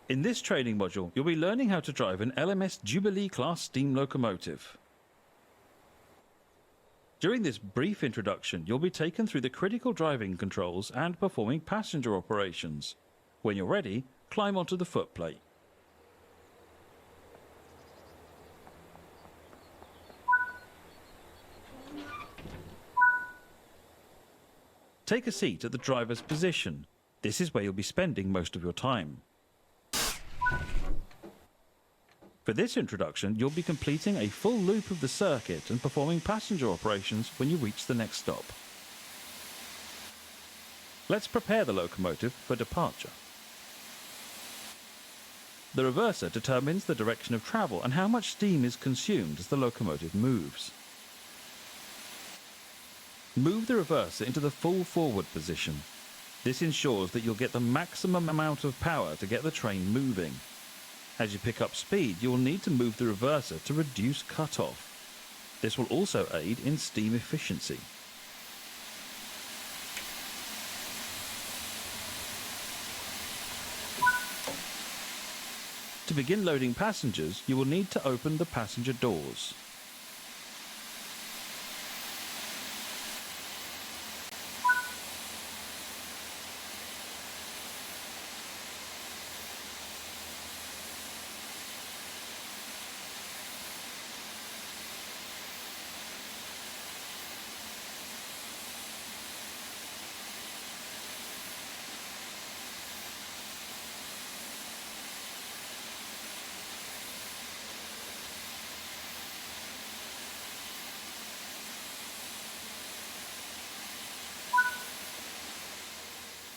In this training module, you'll be learning how to drive an LMS Jubilee class steam locomotive. During this brief introduction, you'll be taken through the critical driving controls and performing passenger operations. When you're ready, climb onto the footplate. Take a seat at the driver's position. This is where you'll be spending most of your time. For this introduction, you'll be completing a full loop of the circuit and performing passenger operations when you reach the next stop. Let's prepare the locomotive for departure. The reverser determines the direction of travel and how much steam is consumed as the locomotive moves. Move the reverser into the full forward position. This ensures that you'll get the maximum amount of power to get the train moving. As you pick up speed, you will need to move the reverser to reduce cut-off. This will also aid in steam efficiency. To begin loading passengers, you will need to open the passenger doors.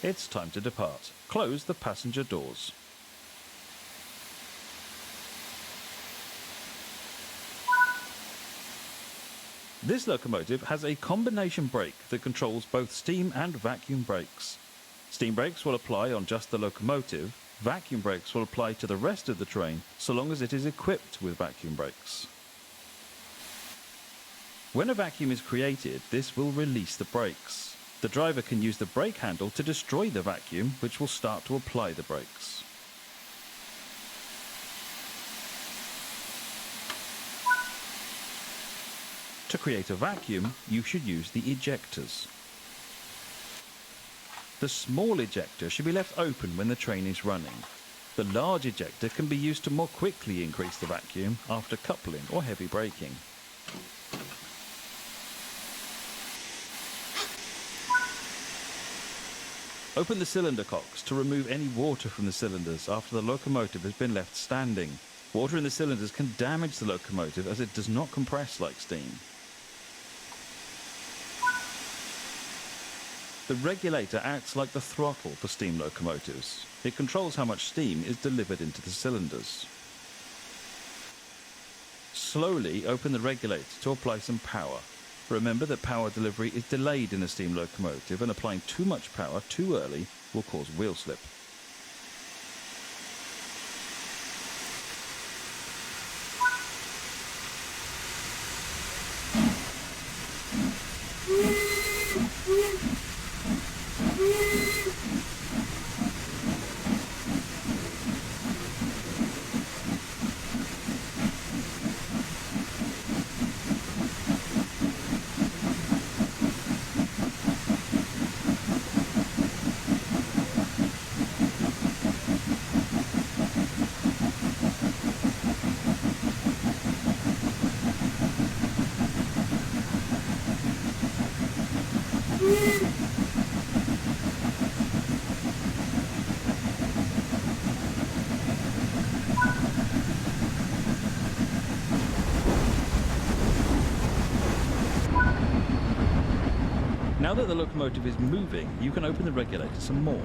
It's time to depart. Close the passenger doors. This locomotive has a combination brake that controls both steam and vacuum brakes. Steam brakes will apply on just the locomotive. Vacuum brakes will apply to the rest of the train so long as it is equipped with vacuum brakes. When a vacuum is created, this will release the brakes. The driver can use the brake handle to destroy the vacuum, which will start to apply the brakes. To create a vacuum, you should use the ejectors. The small ejector should be left open when the train is running. The large ejector can be used to more quickly increase the vacuum after coupling or heavy braking. Open the cylinder cocks to remove any water from the cylinders after the locomotive has been left standing. Water in the cylinders can damage the locomotive as it does not compress like steam. The regulator acts like the throttle for steam locomotives. It controls how much steam is delivered into the cylinders. Slowly open the regulator to apply some power. Remember that power delivery is delayed in a steam locomotive, and applying too much power too early will cause wheel slip. Now that the locomotive is moving, you can open the regulator some more.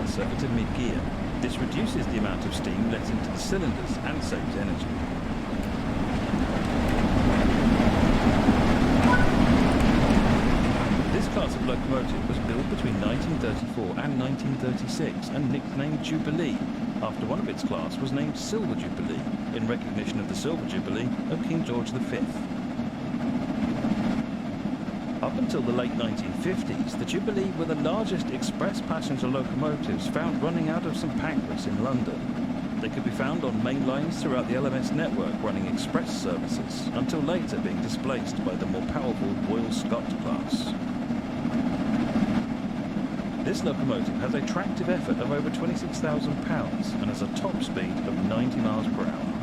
reverser into mid-gear. This reduces the amount of steam let into the cylinders and saves energy. This class of locomotive was built between 1934 and 1936 and nicknamed Jubilee, after one of its class was named Silver Jubilee, in recognition of the Silver Jubilee of King George V. Up until the late 1950s, the Jubilee were the largest express passenger locomotives found running out of St Pancras in London. They could be found on main lines throughout the LMS network running express services, until later being displaced by the more powerful Royal Scot class. This locomotive has a tractive effort of over 26,000 pounds and has a top speed of 90 miles per hour.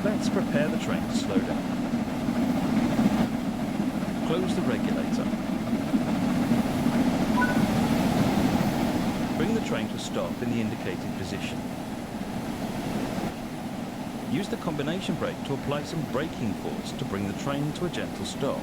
Let's prepare the train to slow down. Close the regulator. Bring the train to a stop in the indicated position. Use the combination brake to apply some braking force to bring the train to a gentle stop.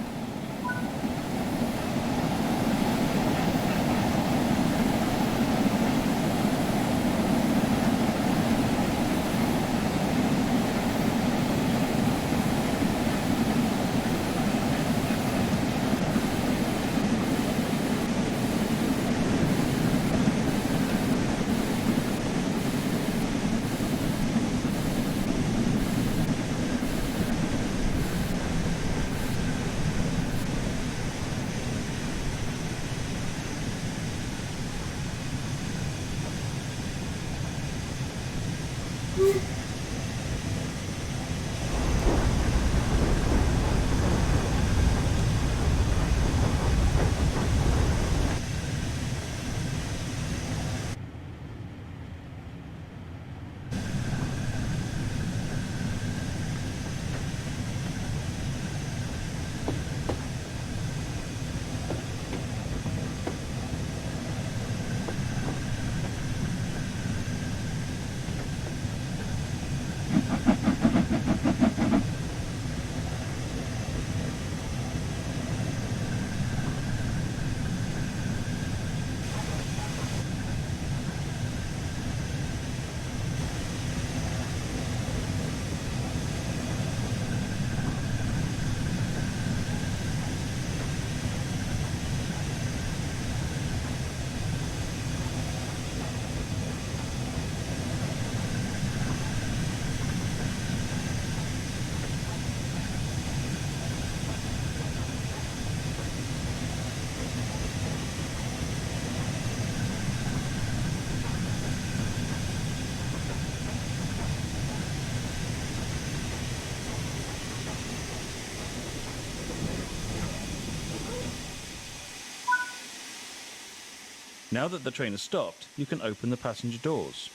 Now that the train has stopped, you can open the passenger doors.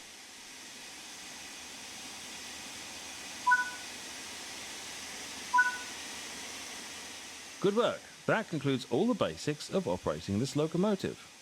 Good work! That concludes all the basics of operating this locomotive.